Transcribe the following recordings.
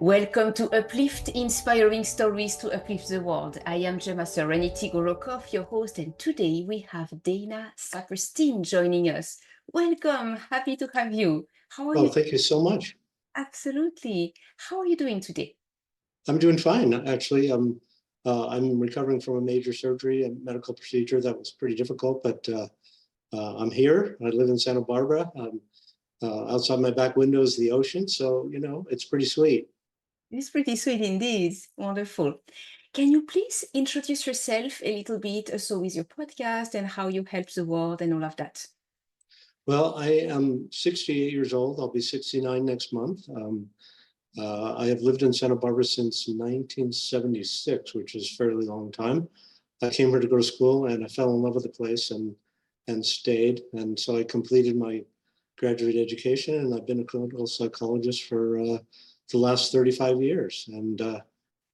Welcome to Uplift, inspiring stories to uplift the world. I am Gemma Serenity Gorokov, your host, and today we have Dana Saperstein joining us. Welcome, happy to have you. How are Oh, you? thank you so much. Absolutely. How are you doing today? I'm doing fine, actually. I'm recovering from a major surgery, a medical procedure that was pretty difficult, but I'm here. I live in Santa Barbara. Outside my back window is the ocean, so, it's pretty sweet. It's pretty sweet indeed. Wonderful. Can you please introduce yourself a little bit also with your podcast and how you help the world and all of that? Well, I am 68 years old. I'll be 69 next month. I have lived in Santa Barbara since 1976, which is a fairly long time. I came here to go to school and I fell in love with the place and stayed. And so I completed my graduate education and I've been a clinical psychologist for the last 35 years. And a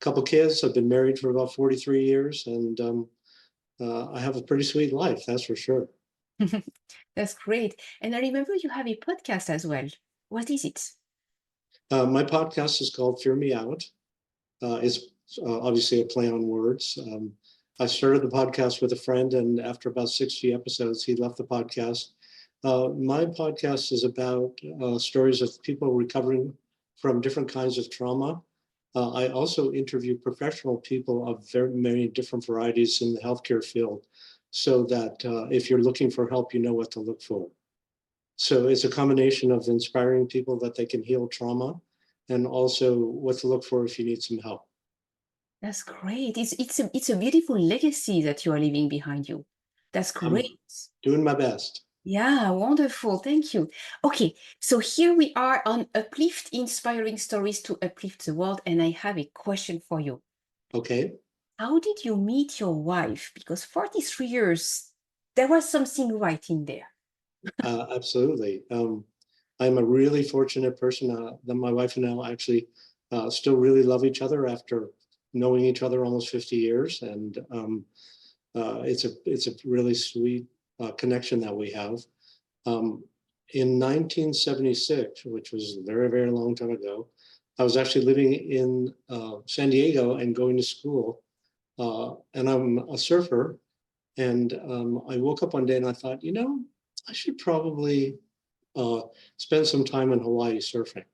couple kids. I've been married for about 43 years and I have a pretty sweet life, that's for sure. That's great. And I remember you have a podcast as well. What is it? My podcast is called Fear Me Out. It's obviously a play on words. I started the podcast with a friend, and after about 60 episodes, he left the podcast. My podcast is about stories of people recovering from different kinds of trauma. I also interview professional people of very many different varieties in the healthcare field, so that if you're looking for help, you know what to look for. So it's a combination of inspiring people that they can heal trauma and also what to look for if you need some help. That's great. It's a beautiful legacy that you are leaving behind you. That's I'm great. doing my best. Yeah, wonderful. Thank you. Okay, so here we are on Uplift, inspiring stories to uplift the world, and I have a question for you. Okay. How did you meet your wife? Because 43 years, there was something right in there. Absolutely. I'm a really fortunate person that my wife and I actually still really love each other after knowing each other almost 50 years. And it's a really sweet connection that we have. In 1976, which was a very, very long time ago, I was actually living in San Diego and going to school. And I'm a surfer. And I woke up one day and I thought, I should probably uh, spend some time in Hawaii surfing.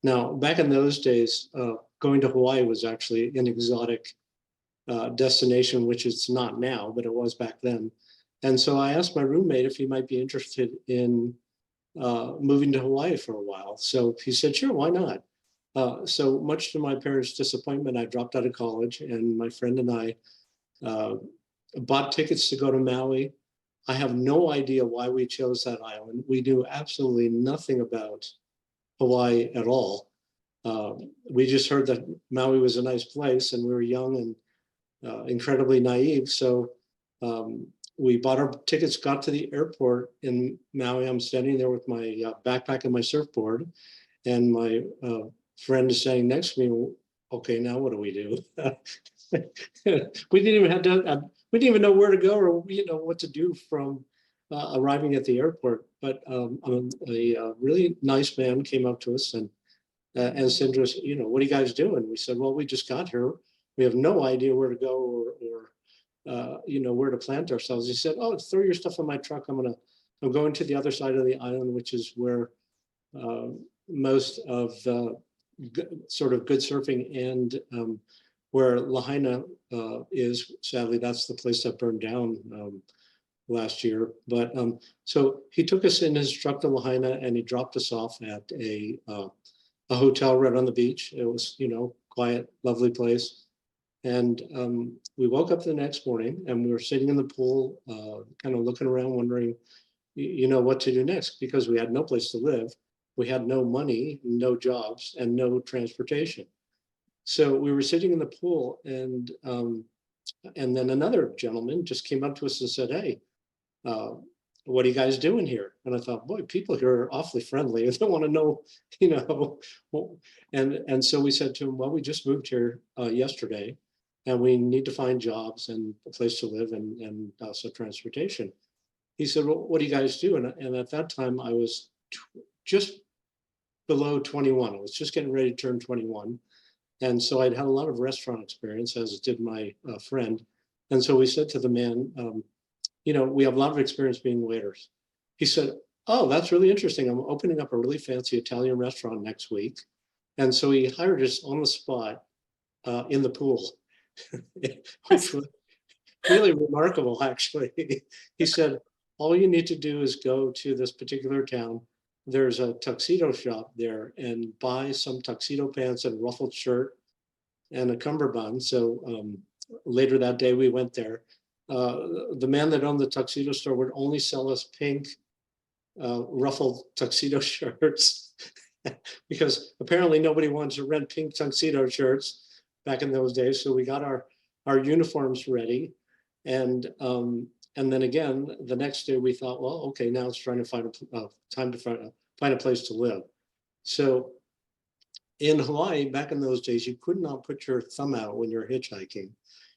Now, back in those days, going to Hawaii was actually an exotic destination, which it's not now, but it was back then. And so I asked my roommate if he might be interested in moving to Hawaii for a while. So he said, sure, why not? So much to my parents' disappointment, I dropped out of college, and my friend and I uh, bought tickets to go to Maui. I have no idea why we chose that island. We knew absolutely nothing about Hawaii at all. We just heard that Maui was a nice place, and we were young and incredibly naive. So we bought our tickets, got to the airport in Maui. I'm standing there with my backpack and my surfboard, and my friend is standing next to me. Okay, now what do we do? We didn't even have to. We didn't even know where to go or what to do from arriving at the airport. But a really nice man came up to us and said to us, what are you guys doing? We said, well, we just got here. We have no idea where to go or where to plant ourselves. He said, oh, throw your stuff in my truck. I'm going to the other side of the island, which is where most of sort of good surfing and where Lahaina is. Sadly, that's the place that burned down last year. But so he took us in his truck to Lahaina and he dropped us off at a hotel right on the beach. It was, quiet, lovely place. And we woke up the next morning and we were sitting in the pool, kind of looking around, wondering, what to do next, because we had no place to live. We had no money, no jobs, and no transportation. So we were sitting in the pool, and then another gentleman just came up to us and said, "Hey, what are you guys doing here?" And I thought, boy, people here are awfully friendly. They want to know, and so we said to him, well, we just moved here yesterday, and we need to find jobs and a place to live and also transportation. He said, well, what do you guys do? And at that time, I was just below 21. I was just getting ready to turn 21. And so I'd had a lot of restaurant experience, as did my friend. And so we said to the man, we have a lot of experience being waiters. He said, oh, that's really interesting. I'm opening up a really fancy Italian restaurant next week. And so he hired us on the spot in the pool, which was really remarkable, actually. He said, all you need to do is go to this particular town. There's a tuxedo shop there and buy some tuxedo pants and ruffled shirt and a cummerbund. So later that day we went there. The man that owned the tuxedo store would only sell us pink ruffled tuxedo shirts because apparently nobody wanted to rent pink tuxedo shirts back in those days. So we got our uniforms ready. And then again, the next day we thought, well, okay, now it's trying to find find a place to live. So in Hawaii, back in those days, you could not put your thumb out when you're hitchhiking.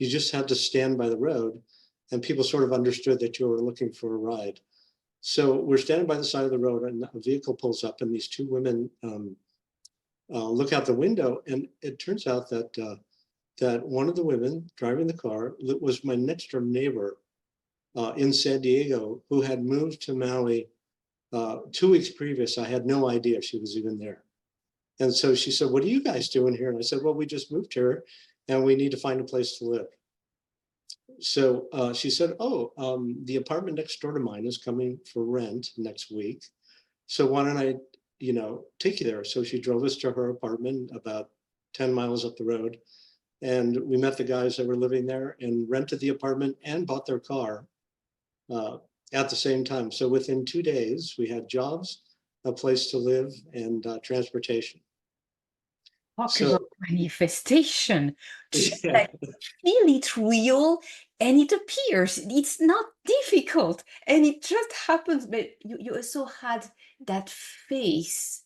You just had to stand by the road, and people sort of understood that you were looking for a ride. So we're standing by the side of the road, and a vehicle pulls up, and these two women look out the window, and it turns out that one of the women driving the car was my next door neighbor in San Diego, who had moved to Maui 2 weeks previous. I had no idea she was even there. And so she said, what are you guys doing here? And I said, well, we just moved here and we need to find a place to live. So she said, oh, the apartment next door to mine is coming for rent next week. So why don't I, take you there? So she drove us to her apartment about 10 miles up the road. And we met the guys that were living there and rented the apartment and bought their car at the same time. So within 2 days, we had jobs, a place to live, and transportation. Talk So about manifestation. Just yeah, like feel it real and it appears. It's not difficult and it just happens. But you also had that face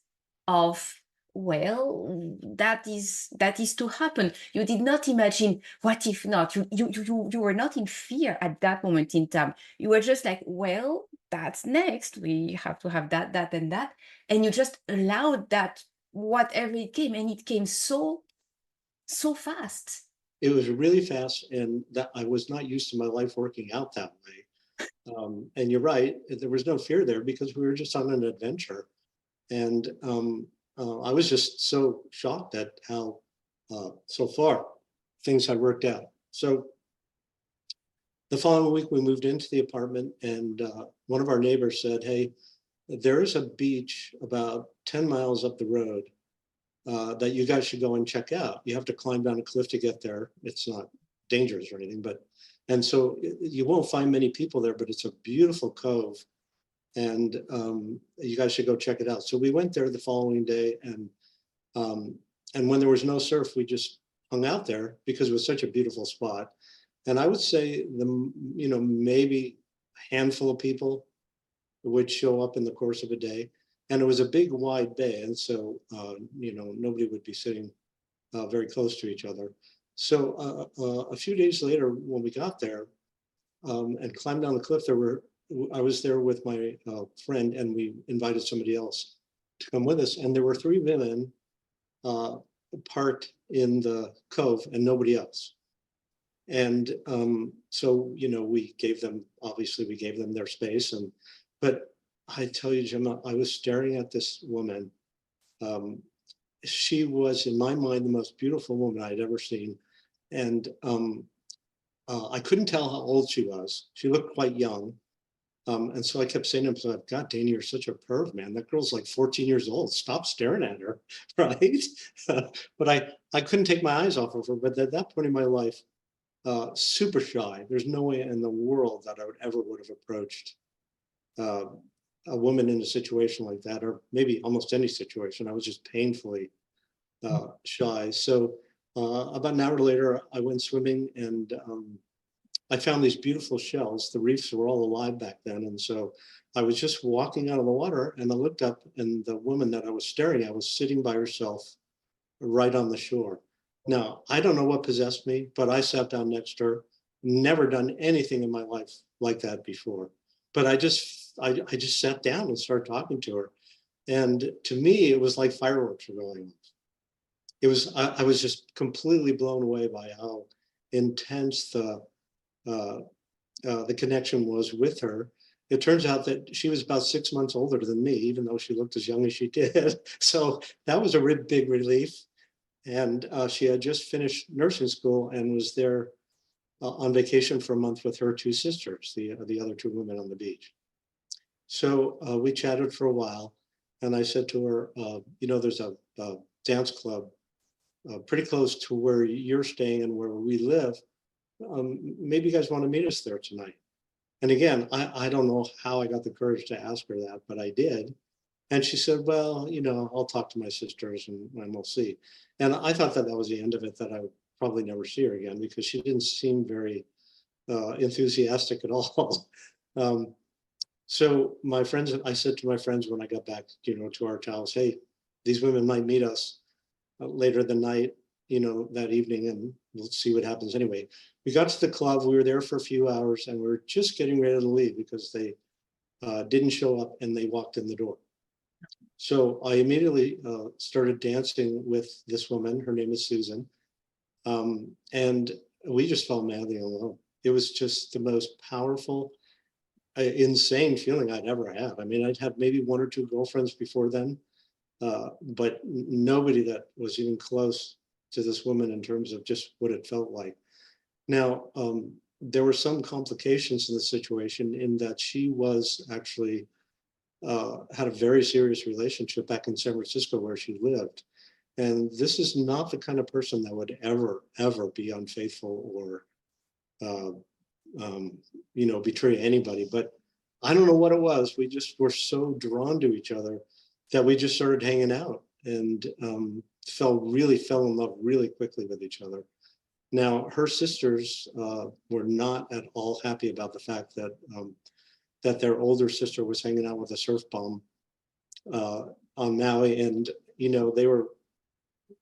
of, well, that is to happen. You did not imagine what if not. You were not in fear at that moment in time. You were just like, well, that's next. We have to have that, and that. And you just allowed that whatever it came, and it came so fast. it was really fast, and that I was not used to my life working out that way. And you're right, there was no fear there because we were just on an adventure. And I was just so shocked at how so far things had worked out. So the following week, we moved into the apartment, and one of our neighbors said, hey, there is a beach about 10 miles up the road that you guys should go and check out. You have to climb down a cliff to get there. It's not dangerous or anything, and so you won't find many people there, but it's a beautiful cove, and you guys should go check it out. So we went there the following day, and when there was no surf, we just hung out there because it was such a beautiful spot. And I would say maybe a handful of people would show up in the course of a day. And it was a big wide bay. And so, nobody would be sitting very close to each other. So a few days later, when we got there and climbed down the cliff, I was there with my friend, and we invited somebody else to come with us. And there were 3 women parked in the cove and nobody else. And so, we gave them their space. But I tell you, Gemma, I was staring at this woman. She was, in my mind, the most beautiful woman I'd ever seen. And I couldn't tell how old she was. She looked quite young. And so I kept saying to myself, God, Danny, you're such a perv, man. That girl's like 14 years old. Stop staring at her, right? But I couldn't take my eyes off of her. But at that point in my life, super shy. There's no way in the world that I would have approached a woman in a situation like that, or maybe almost any situation. I was just painfully shy. So about an hour later, I went swimming, and I found these beautiful shells. The reefs were all alive back then. And so I was just walking out of the water, and I looked up, and the woman that I was staring at was sitting by herself right on the shore. Now, I don't know what possessed me, but I sat down next to her. Never done anything in my life like that before. But I just sat down and started talking to her. And to me, it was like fireworks were going off. I was just completely blown away by how intense the connection was with her. It turns out that she was about 6 months older than me, even though she looked as young as she did. So that was a big relief. And she had just finished nursing school and was there on vacation for a month with her two sisters, the other two women on the beach. So we chatted for a while, and I said to her, there's a dance club pretty close to where you're staying and where we live. Maybe you guys want to meet us there tonight. And again, I don't know how I got the courage to ask her that, but I did. And she said, well, I'll talk to my sisters and we'll see. And I thought that was the end of it, that I would probably never see her again, because she didn't seem very enthusiastic at all. So I said to my friends when I got back, to our house, hey, these women might meet us later the night, that evening, and we'll see what happens anyway. We got to the club, we were there for a few hours, and we were just getting ready to leave because they didn't show up and they walked in the door. So I immediately started dancing with this woman. Her name is Susan. And we just fell madly in love. It was just the most powerful, insane feeling I'd ever had. I mean, I'd had maybe one or two girlfriends before then, but nobody that was even close to this woman in terms of just what it felt like. Now, there were some complications in the situation, in that she was actually had a very serious relationship back in San Francisco where she lived. And this is not the kind of person that would ever be unfaithful or, betray anybody. But I don't know what it was. We just were so drawn to each other that we just started hanging out, and fell in love really quickly with each other. Now, her sisters were not at all happy about the fact that that their older sister was hanging out with a surf bum on Maui, and they were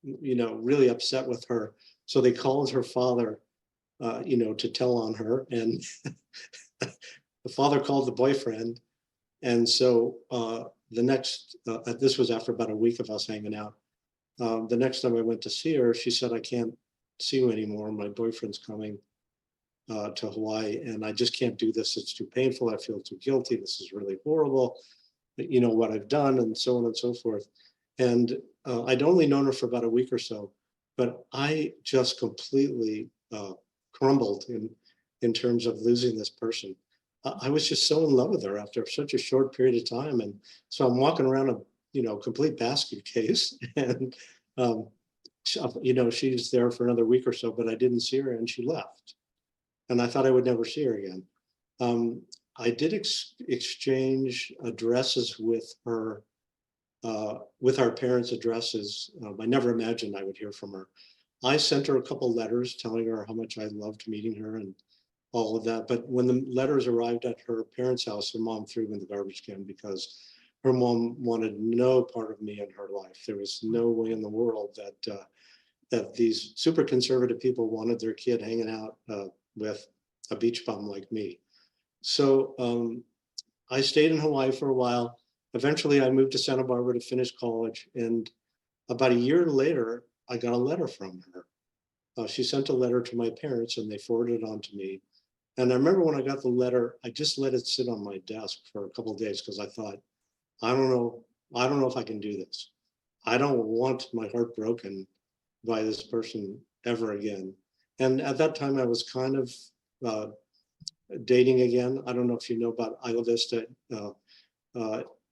really upset with her. So they called her father, to tell on her, and the father called the boyfriend. And so this was after about a week of us hanging out. The next time I went to see her, she said, I can't see you anymore. My boyfriend's coming to Hawaii, and I just can't do this. It's too painful. I feel too guilty. This is really horrible. What I've done, and so on and so forth. And I'd only known her for about a week or so, but I just completely crumbled in terms of losing this person. I was just so in love with her after such a short period of time. And so I'm walking around a complete basket case, and she's there for another week or so, but I didn't see her, and she left. And I thought I would never see her again. I did exchange addresses with her, with our parents' addresses. I never imagined I would hear from her. I sent her a couple letters telling her how much I loved meeting her and all of that. But when the letters arrived at her parents' house, her mom threw them in the garbage can, because her mom wanted no part of me in her life. There was no way in the world that these super conservative people wanted their kid hanging out with a beach bum like me. So I stayed in Hawaii for a while. Eventually, I moved to Santa Barbara to finish college. And about a year later, I got a letter from her. She sent a letter to my parents, and they forwarded it on to me. And I remember when I got the letter, I just let it sit on my desk for a couple of days, because I thought, I don't know if I can do this. I don't want my heart broken by this person ever again. And at that time, I was kind of dating again. I don't know if you know about Isla Vista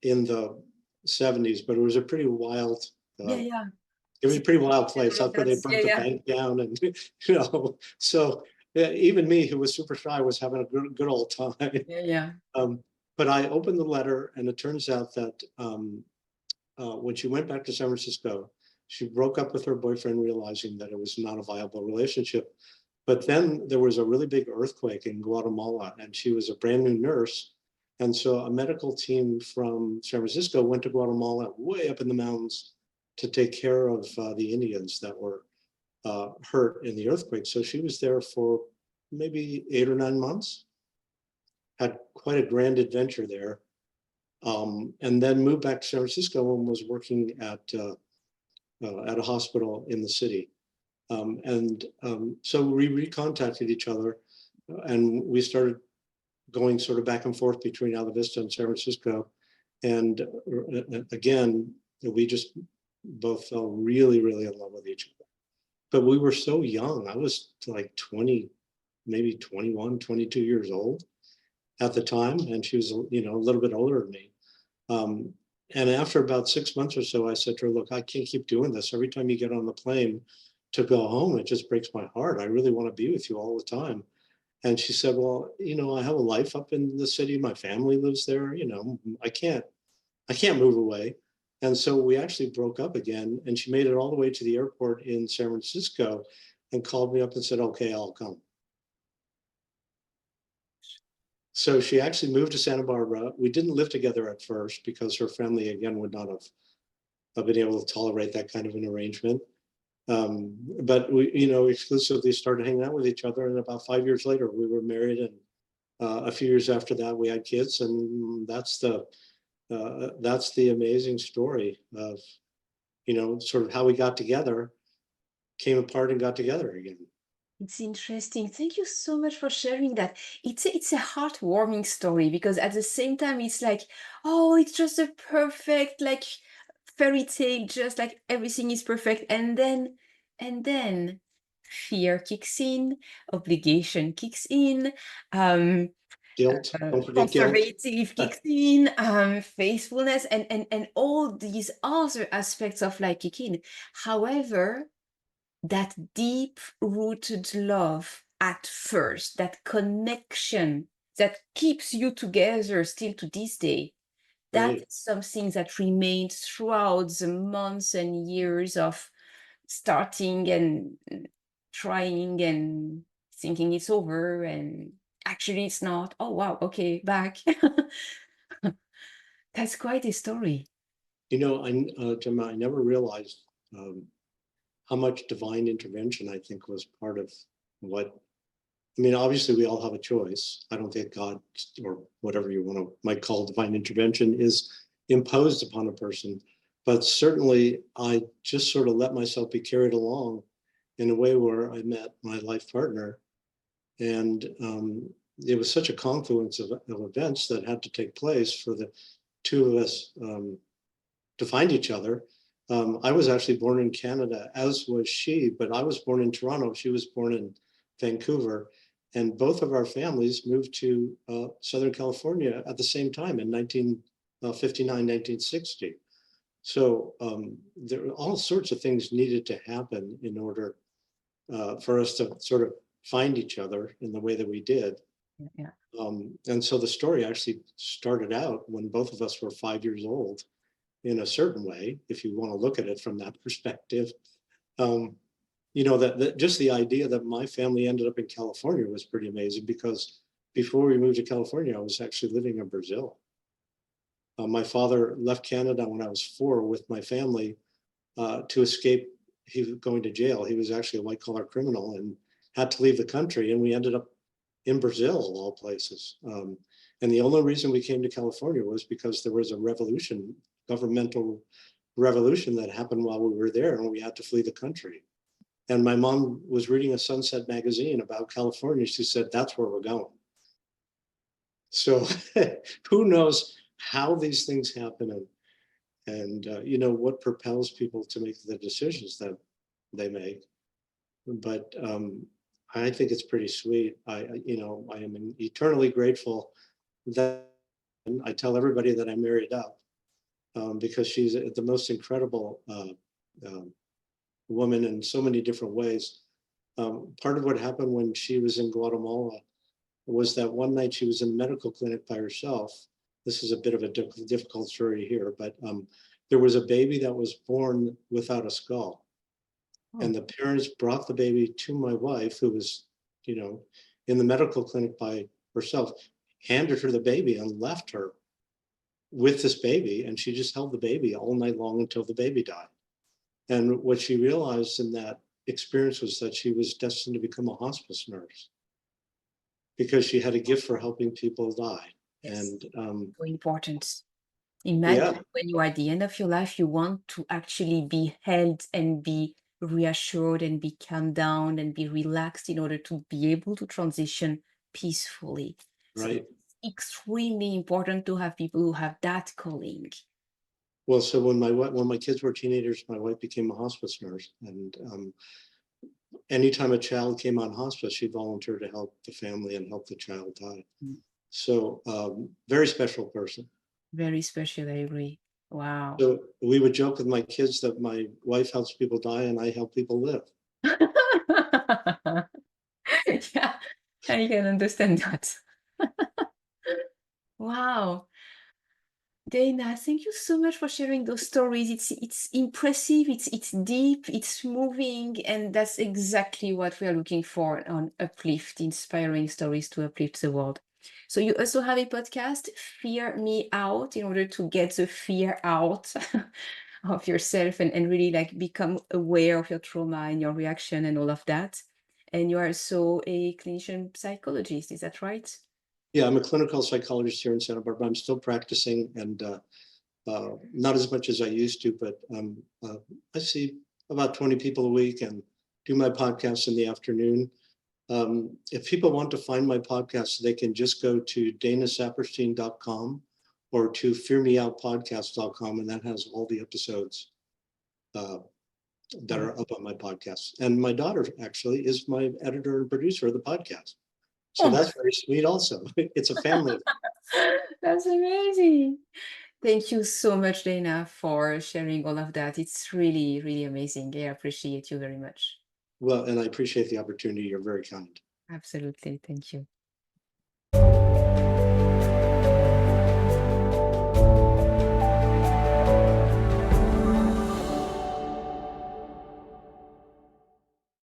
in the 70s, but it was a pretty wild, Yeah. it was a pretty wild place. Yeah, That's where they burnt the bank down, and so even me, who was super shy, was having a good old time. Yeah. But I opened the letter, and it turns out that when she went back to San Francisco, she broke up with her boyfriend, realizing that it was not a viable relationship. But then there was a really big earthquake in Guatemala, and she was a brand new nurse. And so a medical team from San Francisco went to Guatemala, way up in the mountains, to take care of the Indians that were hurt in the earthquake. So she was there for maybe 8 or 9 months, had quite a grand adventure there. and then moved back to San Francisco and was working at a hospital in the city. So we recontacted each other, and we started going sort of back and forth between Alta Vista and San Francisco. And again, we just both fell really, really in love with each other. But we were so young. I was like 20, maybe 21, 22 years old at the time. And she was, a little bit older than me. And after about 6 months or so, I said to her, look, I can't keep doing this. Every time you get on the plane to go home, it just breaks my heart. I really want to be with you all the time. And she said, well, I have a life up in the city. My family lives there. I can't move away. And so we actually broke up again. And she made it all the way to the airport in San Francisco and called me up and said, okay, I'll come. So she actually moved to Santa Barbara. We didn't live together at first because her family, again, would not have been able to tolerate that kind of an arrangement. But we, exclusively started hanging out with each other. And about 5 years later, we were married. And a few years after that, we had kids. And that's the amazing story of, sort of how we got together, came apart and got together again. It's interesting. Thank you so much for sharing that. It's a heartwarming story because at the same time it's like, oh, it's just a perfect like fairy tale, just like everything is perfect. And then fear kicks in, obligation kicks in, um, Guilt, don't forget guilt. conservative kicks in, faithfulness, and all these other aspects of life kick in. However, that deep rooted love at first, that connection that keeps you together still to this day, Right. that's something that remains throughout the months and years of starting and trying and thinking it's over and actually it's not. Oh wow, okay, back. That's quite a story. Gemma, I never realized how much divine intervention I think was part of what. I mean, obviously, we all have a choice. I don't think God, or whatever you might call divine intervention, is imposed upon a person. But certainly, I just sort of let myself be carried along in a way where I met my life partner. And it was such a confluence of events that had to take place for the two of us to find each other. I was actually born in Canada, as was she, but I was born in Toronto. She was born in Vancouver. And both of our families moved to Southern California at the same time in 1959, 1960. So there were all sorts of things needed to happen in order for us to sort of find each other in the way that we did. Yeah. And so the story actually started out when both of us were 5 years old, in a certain way, if you want to look at it from that perspective. That just the idea that my family ended up in California was pretty amazing, because before we moved to California, I was actually living in Brazil. My father left Canada when I was 4 with my family to escape. He was going to jail. He was actually a white collar criminal and had to leave the country. And we ended up in Brazil, of all places. And the only reason we came to California was because there was a revolution, governmental revolution that happened while we were there, and we had to flee the country. And my mom was reading a Sunset magazine about California. She said, that's where we're going. So who knows how these things happen and what propels people to make the decisions that they make. But I think it's pretty sweet. I am eternally grateful that I tell everybody that I married up, because she's the most incredible woman in so many different ways. Part of what happened when she was in Guatemala was that one night she was in a medical clinic by herself. This is a bit of a difficult story here, but there was a baby that was born without a skull. Oh. And the parents brought the baby to my wife, who was, in the medical clinic by herself, handed her the baby and left her with this baby. And she just held the baby all night long until the baby died. And what she realized in that experience was that she was destined to become a hospice nurse, because she had a gift for helping people die. Yes. And So important. Imagine Yeah, when you are at the end of your life, you want to actually be held and be reassured and be calmed down and be relaxed in order to be able to transition peacefully. So right. it's extremely important to have people who have that calling. Well, so when my kids were teenagers, my wife became a hospice nurse, and anytime a child came on hospice, she volunteered to help the family and help the child die. Mm. So very special person. Very special, I agree. Wow. So we would joke with my kids that my wife helps people die and I help people live. Yeah, I can understand that. Wow. Dana, thank you so much for sharing those stories. It's impressive, it's deep, it's moving, and that's exactly what we are looking for on Uplift, inspiring stories to uplift the world. So you also have a podcast, Fear Me Out, in order to get the fear out of yourself and really like become aware of your trauma and your reaction and all of that. And you are also a clinician psychologist, is that right? Yeah, I'm a clinical psychologist here in Santa Barbara. I'm still practicing and not as much as I used to, but I see about 20 people a week and do my podcast in the afternoon. If people want to find my podcast, they can just go to danasaperstein.com or to fearmeoutpodcast.com, and that has all the episodes uh, that Oh. are up on my podcast. And my daughter actually is my editor and producer of the podcast. So Oh. that's very sweet also. It's a family. That's amazing. Thank you so much, Dana, for sharing all of that. It's really, really amazing. I appreciate you very much. Well, and I appreciate the opportunity. You're very kind. Absolutely. Thank you.